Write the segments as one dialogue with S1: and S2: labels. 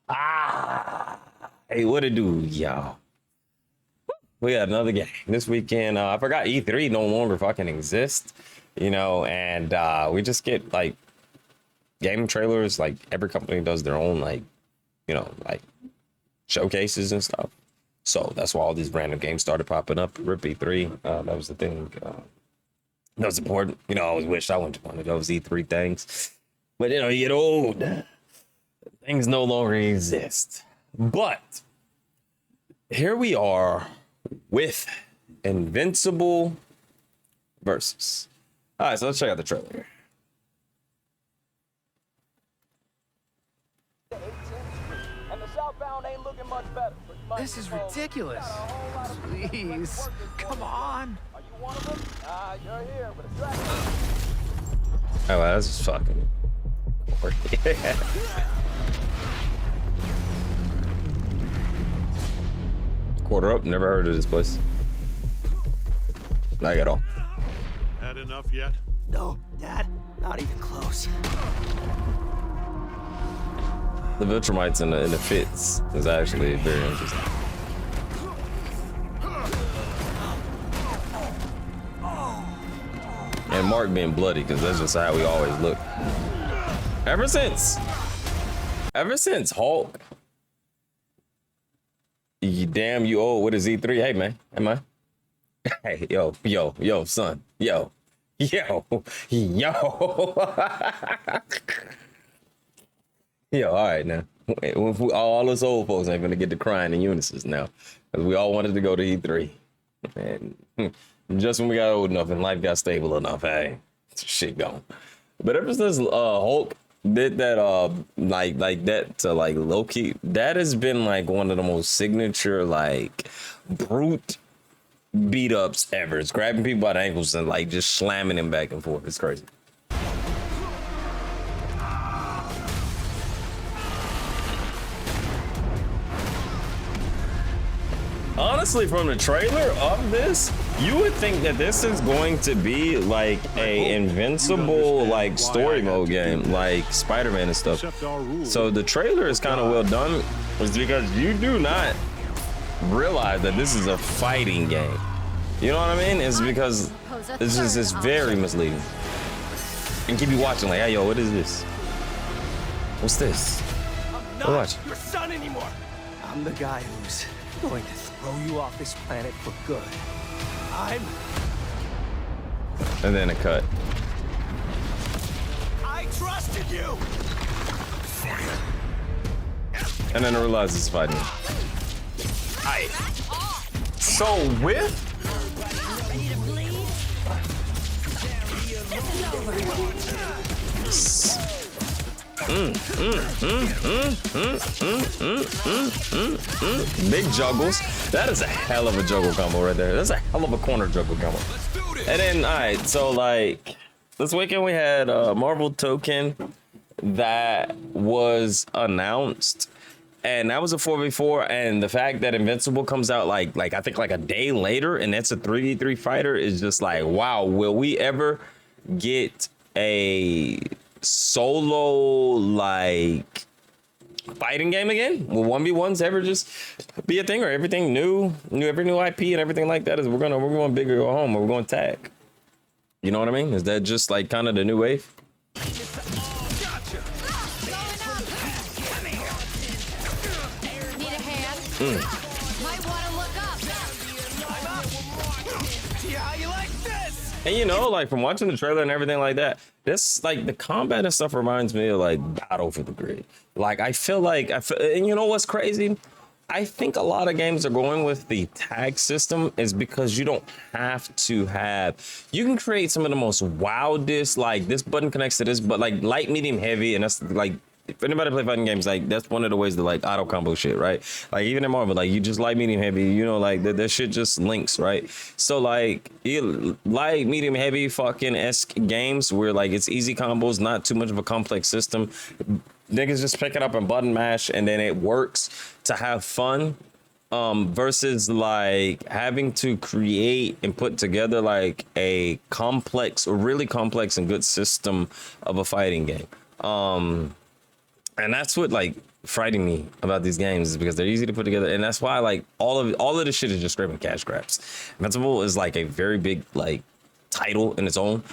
S1: Ah, hey, what it do, y'all? We got another game this weekend. I forgot E3 no longer fucking exists, you know, and we just get like game trailers. Like every company does their own, like, you know, like showcases and stuff. So that's why all these random games started popping up. RIP E3, that was the thing. That was important. You know, I always wished I went to one of those E3 things, but you know, you get old, things no longer exist. But here we are with Invincible versus. All right, so let's check out the trailer here.
S2: And the southbound ain't looking much better.
S3: This is ridiculous. Please, come on.
S2: Are you one of them? You're here, but it's right.
S1: Oh, wow, that's just fucking corny. Quarter up, never heard of this place. Not at all.
S4: Had enough yet?
S3: No, Dad, not even close.
S1: The Viltrumites in the fits is actually very interesting. And Mark being bloody, because that's just how we always look. Ever since Hulk, damn you old, what is E3? Hey man, hey yo, son, yo, all right now. All us old folks ain't gonna get to crying in unison now, because we all wanted to go to E3, and just when we got old enough and life got stable enough, hey, shit gone. But ever since Hulk did that, like that to like Loki, that has been like one of the most signature like brute beat ups ever. It's grabbing people by the ankles and like just slamming them back and forth. It's crazy. Honestly, from the trailer of this, you would think that this is going to be like a invincible like story mode game, like Spider-Man and stuff. So the trailer is kind of well done, is because you do not realize that this is a fighting game. You know what I mean? It's because it's very misleading and keep you watching like, hey yo, what is this? What's this?
S3: I'm not your son anymore. I'm the guy who's going to throw you off this planet for good.
S1: And then a cut.
S3: I trusted you.
S1: And then I realize it's fighting. Aight. So with big juggles. That is a hell of a juggle combo right there. That's a hell of a corner juggle combo. And then, all right, so like this weekend we had a Marvel token that was announced, and that was a 4v4. And the fact that Invincible comes out like I think like a day later, and that's a 3v3 fighter is just like, wow, will we ever get a solo like fighting game again? Will 1v1s ever just be a thing, or everything every new IP and everything like that is we're going big or go home, or we're going tag? You know what I mean? Is that just like kind of the new wave?
S5: Might want to look up.
S3: See how you like this?
S1: And you know, like from watching the trailer and everything like that, this like the combat and stuff reminds me of like Battle for the Grid. Like I feel, and you know what's crazy? I think a lot of games are going with the tag system is because you don't have to you can create some of the most wildest, like this button connects to this, but like light, medium, heavy, and that's like, if anybody play fighting games, like that's one of the ways to like auto combo shit, right? Like even in Marvel, like you just light, medium, heavy, you know, like that shit just links, right? So like light, medium, heavy fucking esque games where like it's easy combos, not too much of a complex system. Niggas just pick it up and button mash and then it works to have fun. Versus like having to create and put together like a complex or really complex and good system of a fighting game. And that's what like frightening me about these games is because they're easy to put together, and that's why like all of this shit is just scraping cash grabs. Invincible is like a very big like title in its own,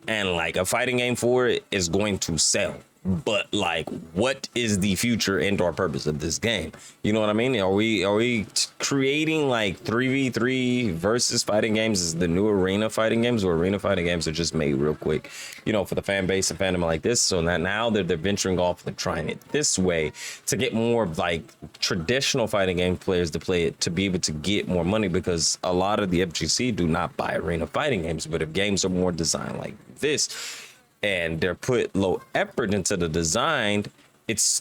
S1: and like a fighting game for it is going to sell. But like, what is the future and or purpose of this game? You know what I mean? Are we creating like 3v3 versus fighting games? Is the new arena fighting games, or arena fighting games are just made real quick, you know, for the fan base and fandom like this? So that now they're venturing off and trying it this way to get more like traditional fighting game players to play it, to be able to get more money, because a lot of the FGC do not buy arena fighting games. But if games are more designed like this, and they're put low effort into the design, it's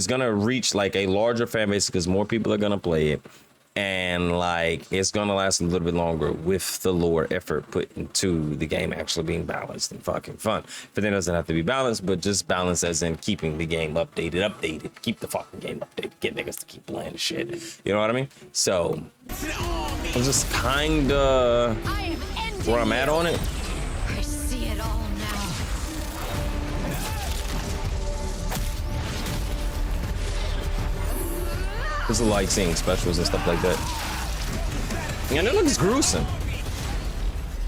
S1: gonna reach like a larger fan base because more people are gonna play it, and like it's gonna last a little bit longer with the lower effort put into the game actually being balanced and fucking fun. But then it doesn't have to be balanced, but just balance as in keeping the game updated, keep the fucking game updated, get niggas to keep playing the shit. You know what I mean? So I'm just kinda
S5: I am ending
S1: where I'm at on it.
S5: I see it all now.
S1: This is like seeing specials and stuff like that. And it looks gruesome.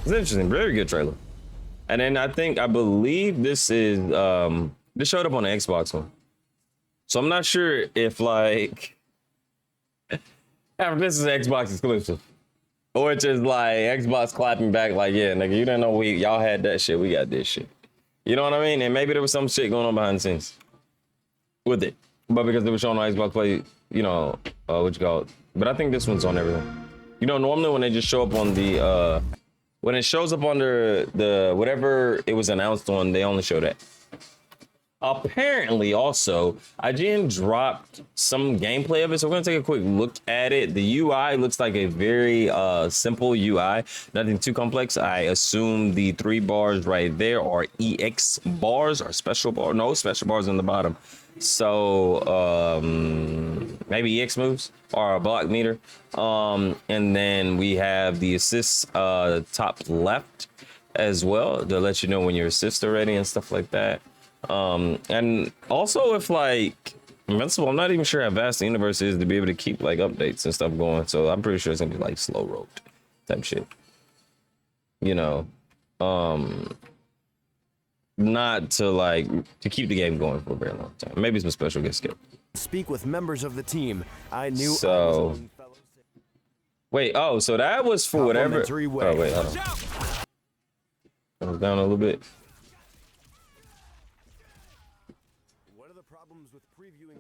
S1: It's interesting, very good trailer. And then I believe this is this showed up on the Xbox one. So I'm not sure if like after this is Xbox exclusive, or it's just like Xbox clapping back like, yeah, nigga, you didn't know y'all had that shit, we got this shit. You know what I mean? And maybe there was some shit going on behind the scenes with it, but because they were showing on Xbox Play, you know, what you call it. But I think this one's on everything. You know, normally when they just show up on the when it shows up under the whatever it was announced on, they only show that. Apparently, also, IGN dropped some gameplay of it, so we're gonna take a quick look at it. The UI looks like a very simple UI, nothing too complex. I assume the 3 bars right there are EX bars or special bar. No special bars on the bottom. So maybe EX moves or a block meter. And then we have the assists top left as well to let you know when your assists are ready and stuff like that. And also if like Invincible, I'm not even sure how vast the universe is to be able to keep like updates and stuff going. So I'm pretty sure it's gonna be like slow rolled type shit. You know, not to like to keep the game going for a very long time. Maybe some special guest skill.
S3: Speak with members of the team. I knew.
S1: So wait, oh, so that was for whatever. Oh wait, hold on. Comes down a little bit.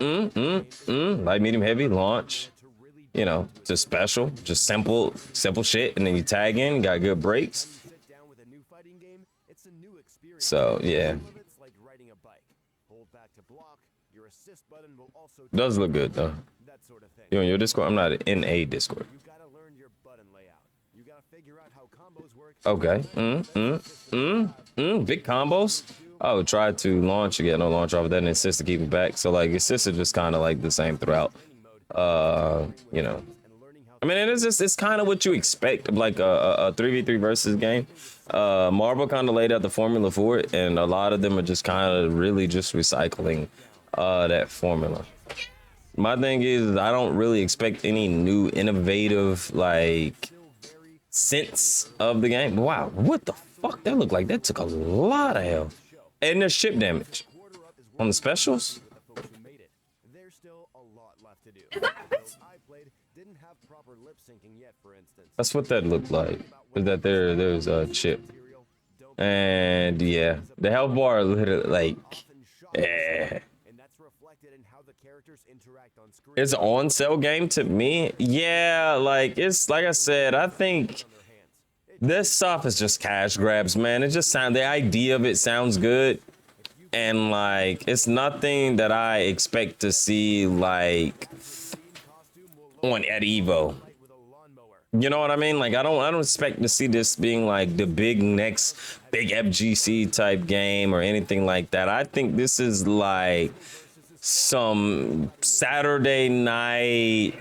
S1: Light, medium, heavy, launch. You know, just special, just simple shit, and then you tag in, got good breaks. So yeah, does look good though. You on your Discord? I'm not in a Discord. Okay. Big combos. Oh, try to launch, you get no launch off of that, and assist to keep it back. So like assists are just kind of like the same throughout. You know, I mean, it's kind of what you expect of like a 3v3 versus game. Marvel kind of laid out the formula for it, and a lot of them are just kind of really just recycling that formula. My thing is, I don't really expect any new innovative like sense of the game. Wow, what the fuck? That looked like that took a lot of health. And there's ship damage on the specials. That's what that looked like. Is that there's a chip, and yeah, the health bar literally like, it's an on sale game to me. Yeah, like it's like I said, I think this stuff is just cash grabs, man. It just the idea of it sounds good, and like it's nothing that I expect to see like at Evo. You know what I mean? Like I don't expect to see this being like the next big FGC type game or anything like that. I think this is like some Saturday night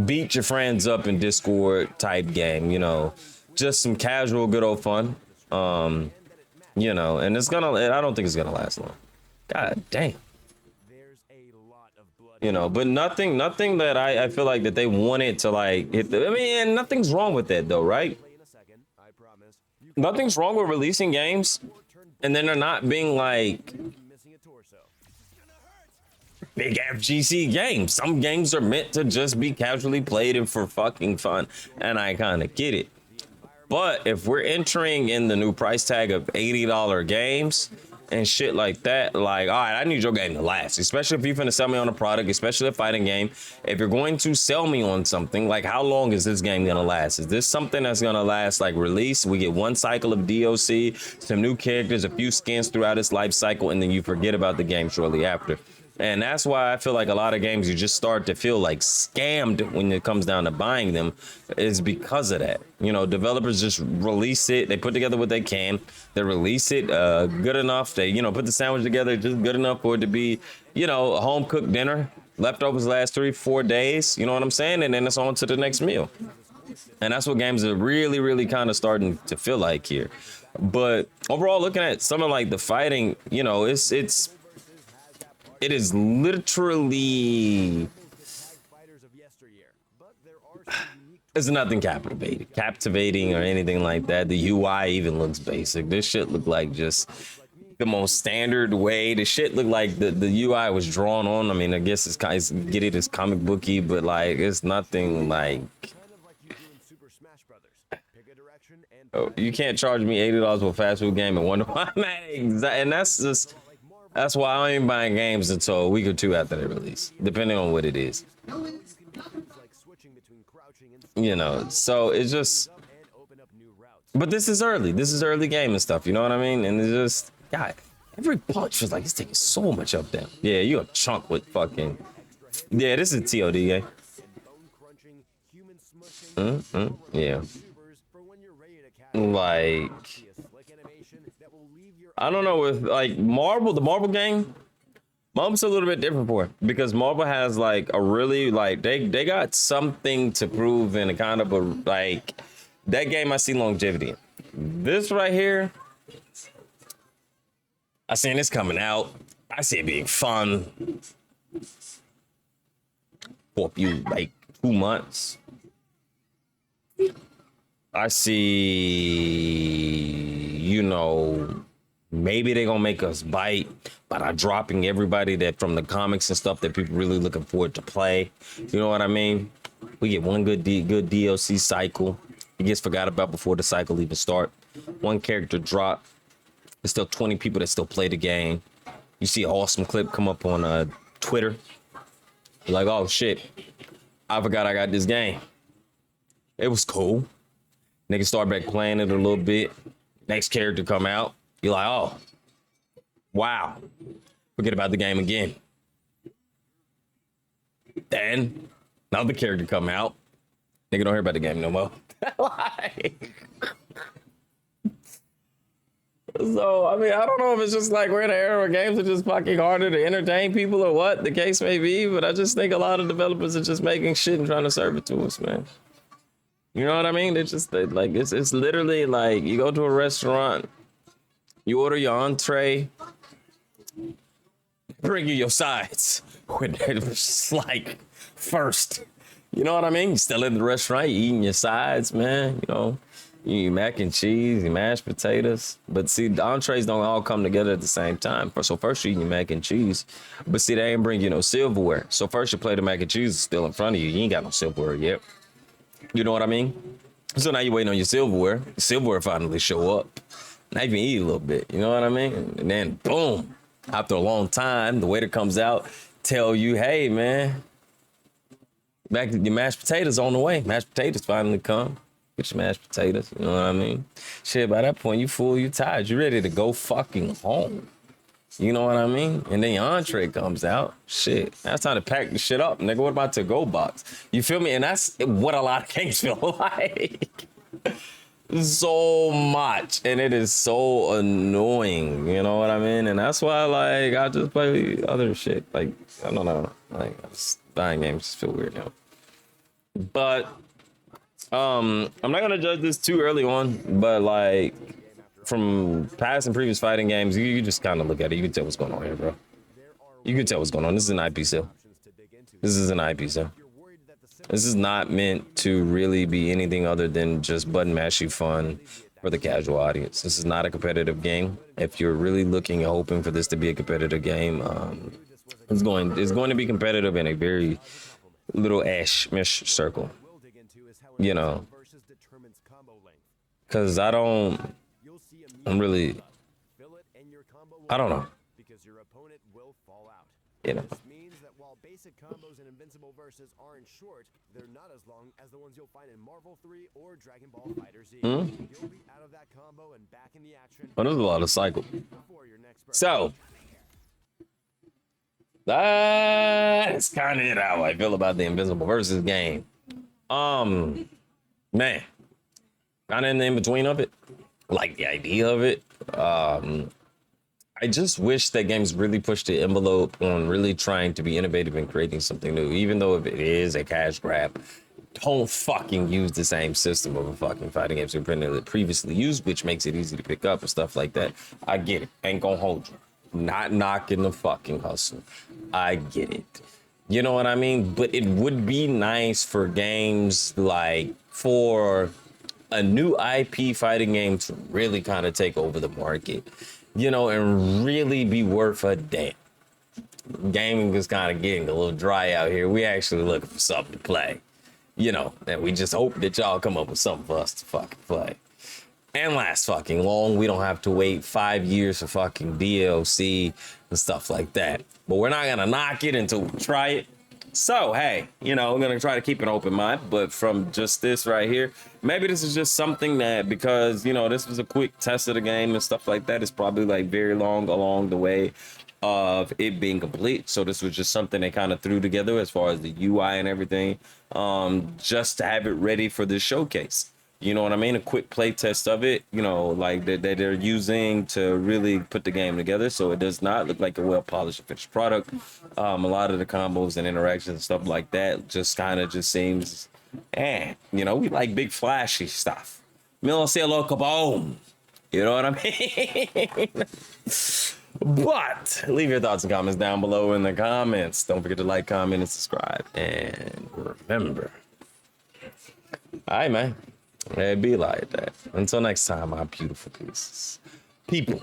S1: beat your friends up in Discord type game, you know. Just some casual, good old fun, you know, and I don't think it's gonna last long. God damn. You know, but nothing that I feel like that they wanted to like hit the, I mean, and nothing's wrong with that though, right? Nothing's wrong with releasing games and then they're not being like big FGC games. Some games are meant to just be casually played and for fucking fun, and I kind of get it. But if we're entering in the new price tag of $80 games and shit like that, like, all right, I need your game to last, especially if you're finna sell me on a product, especially a fighting game. If you're going to sell me on something, like, how long is this game gonna last? Is this something that's gonna last like release? We get one cycle of DOC, some new characters, a few skins throughout its life cycle, and then you forget about the game shortly after. And that's why I feel like a lot of games you just start to feel like scammed when it comes down to buying them, is because of that. You know, developers just release it. They put together what they can. They release it good enough. They, you know, put the sandwich together just good enough for it to be, you know, a home cooked dinner. Leftovers last 3-4 days. You know what I'm saying? And then it's on to the next meal. And that's what games are really, really kind of starting to feel like here. But overall, looking at something like the fighting, you know, it is literally, it's nothing captivating or anything like that. The UI even looks basic. This shit looked like just the most standard way. The shit looked like the UI was drawn on. I mean, I guess it's kind of, get it as comic booky, but like it's nothing like. Oh, you can't charge me $80 for a fast food game and wonder why, man. And that's just. That's why I ain't buying games until a week or two after they release, depending on what it is. You know, so it's just, but this is early. This is early game and stuff, you know what I mean? And it's just, God, every punch was like, it's taking so much up down. Yeah, you a chunk with fucking, yeah, this is TOD game. Yeah. Like, I don't know, with like Marvel, the Marvel game, Marvel's a little bit different for it because Marvel has like a really like they got something to prove in a kind of a like that game. I see longevity. This right here, I seen this coming out. I see it being fun for a few like 2 months. I see, you know. Maybe they're gonna make us bite, but are dropping everybody that from the comics and stuff that people really looking forward to play. You know what I mean? We get one good DLC cycle. It gets forgot about before the cycle even start. One character drop. There's still 20 people that still play the game. You see an awesome clip come up on Twitter. You're like, oh shit, I forgot I got this game. It was cool. Niggas start back playing it a little bit. Next character come out. You're like, oh, wow. Forget about the game again. Then another character come out. Nigga don't hear about the game no more. Like, so, I mean, I don't know if it's just like we're in an era where games are just fucking harder to entertain people or what the case may be, but I just think a lot of developers are just making shit and trying to serve it to us, man. You know what I mean? It's literally like you go to a restaurant, you order your entree, bring you your sides. When it's like first, you know what I mean? You still in the restaurant, you eating your sides, man. You know, you eat mac and cheese, you mashed potatoes. But see, the entrees don't all come together at the same time. So first you eat your mac and cheese, but see, they ain't bring you no silverware. So first your plate of mac and cheese is still in front of you. You ain't got no silverware yet. You know what I mean? So now you're waiting on your silverware. The silverware finally show up. Now you can eat a little bit, you know what I mean? And then boom, after a long time, the waiter comes out, tell you, hey man, back to your mashed potatoes on the way. Mashed potatoes finally come. Get your mashed potatoes, you know what I mean? Shit, by that point, you full, you tired, you ready to go fucking home. You know what I mean? And then your entree comes out. Shit, that's time to pack the shit up, nigga. What about to-go box? You feel me? And that's what a lot of games feel like. So much, and it is so annoying, you know what I mean? And that's why, like, I just play other shit. Like, I don't know, like, buying games just feel weird now. But I'm not gonna judge this too early on, but like from past and previous fighting games, you just kind of look at it. You can tell what's going on here, bro. You can tell what's going on. This is an IP sale. This is an IP, so this is not meant to really be anything other than just button mashy fun for the casual audience. This is not a competitive game. If you're really looking and hoping for this to be a competitive game, it's going to be competitive in a very little mish circle, you know, because I don't know,
S3: because your opponent will fall out.
S1: you know.
S3: This means that while basic combos and invincible verses aren't short, they're not as long as the ones you'll find in Marvel 3 or Dragon Ball FighterZ. You'll be out of that combo and back in the action
S1: Well, there's a lot of cycle.
S3: before your next birthday.
S1: So that's kind of it. How I feel about the Invincible versus game. Man, kind of in the in between of it. Like the idea of it. I just wish that games really pushed the envelope on really trying to be innovative and creating something new, even though if it is a cash grab. Don't fucking use the same system of a fucking fighting game that previously used, which makes it easy to pick up and stuff like that. I get it. Ain't gonna hold you. Not knocking the fucking hustle. I get it. You know what I mean? But it would be nice for games like for a new IP fighting game to really kind of take over the market, you know, and really be worth a damn. Gaming is kind of getting a little dry out here. We actually looking for something to play, you know, and we just hope that y'all come up with something for us to fucking play and last fucking long. We don't have to wait 5 years for fucking DLC and stuff like that. But we're not gonna knock it until we try it. So, hey, you know, we're going to try to keep an open mind, but from just this right here, maybe this is just something that, because, you know, this was a quick test of the game and stuff like that. It's probably like very long along the way of it being complete. So this was just something they kind of threw together as far as the UI and everything, just to have it ready for this showcase. You know what I mean? A quick play test of it, you know, like that they're using to really put the game together. So it does not look like a well-polished finished product. A lot of the combos and interactions and stuff like that just kind of just seems, you know, we like big flashy stuff. Milo say a little kaboom. You know what I mean? But leave your thoughts and comments down below in the comments. Don't forget to like, comment, and subscribe. And remember, all right, man. It be like that. Until next time, my beautiful pieces. People,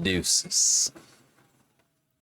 S1: deuces.